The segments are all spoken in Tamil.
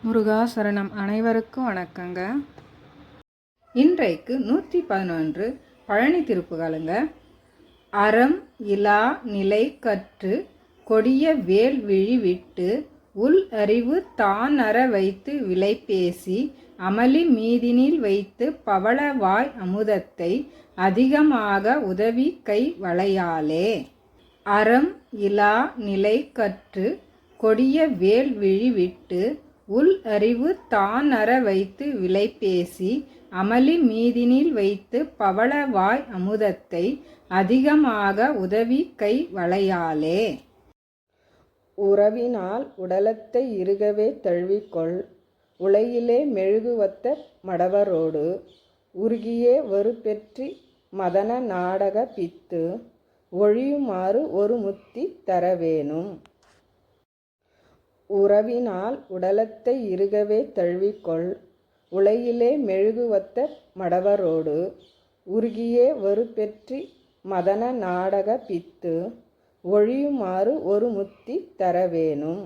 முருகா சரணம். அனைவருக்கும் வணக்கங்க. இன்றைக்கு 111 பழனி திருப்புகழுங்க. அறம் இலா நிலை கற்று கொடிய வேல் விழி விட்டு உள் அறிவு தான் அற வைத்து விலை பேசி அமளி மீதினில் வைத்து பவளவாய் அமுதத்தை அதிகமாக உதவி கை வளையாலே. அறம் இலா நிலை கற்று கொடிய வேல் விழி விட்டு உள் அறிவு தான் அற வைத்து விலை பேசி அமளி மீதினில் வைத்து பவளவாய் அமுதத்தை அதிகமாக உதவி கை வளையாலே. உறவினால் உடலத்தை இறுகவே தழுவிக்கொள் உலகிலே மெழுகுவத்த மடவரோடு உருகியே வெறுப்பெற்றி மதன நாடக பித்து ஒழியுமாறு ஒரு முத்தி தரவேணும். உறவினால் உடலத்தை இறுகவே தழுவிக்கொள் உலகிலே மெழுகுவத்த மடவரோடு உருகியே வெறுப்பெற்றி மதன நாடக பித்து ஒழியுமாறு ஒரு முத்தி தரவேணும்.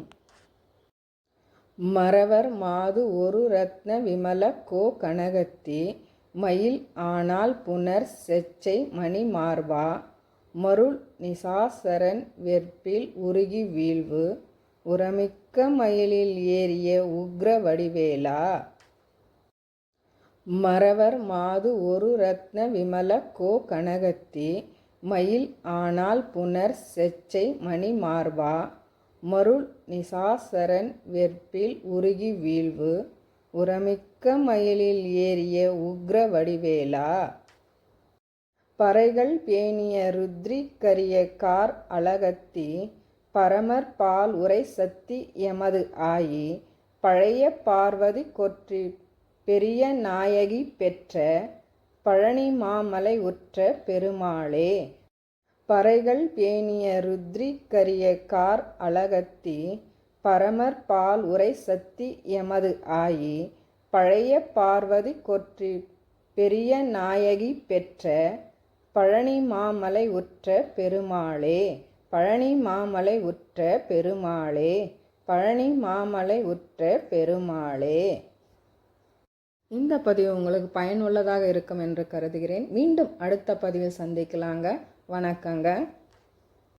மறவர் மாது ஒரு ரத்ன விமல கோ கனகத்தி மயில் ஆனால் புனர் செச்சை மணி மார்பா மருள் நிசாசரன் வெற்பில் உருகி வீழ்வு உரமிக்க மயிலில் ஏறிய உக்ர வடிவேலா. மறவர் மாது ஒரு ரத்ன விமல கோ கனகத்தி மயில் ஆனால் புனர் செச்சை மணி மார்பா மருள் நிசாசரன் வெற்பில் உருகி வீழ்வு உரமிக்க மயிலில் ஏறிய உக்ர வடிவேலா. பறைகள் பேணிய ருத்ரி கரிய கார் அழகத்தி பரமர் பால் உரை சத்தி எமது ஆயி பழைய பார்வதி கொற்றி பெரிய நாயகி பெற்ற பழனி மாமலை உற்ற பெருமாளே. பறைகள் பேணிய ருத்ரி கரிய கார் அழகத்தி பரமர் பால் உரை சத்தி எமது ஆயி பழைய பார்வதி கொற்றி பெரிய நாயகி பெற்ற பழனி மாமலை உற்ற பெருமாளே. பழனி மாமலை உற்ற பெருமாளே. பழனி மாமலை உற்ற பெருமாளே. இந்த பதிவு உங்களுக்கு பயனுள்ளதாக இருக்கும் என்று கருதுகிறேன். மீண்டும் அடுத்த பதிவில் சந்திக்கலாங்க. வணக்கங்க.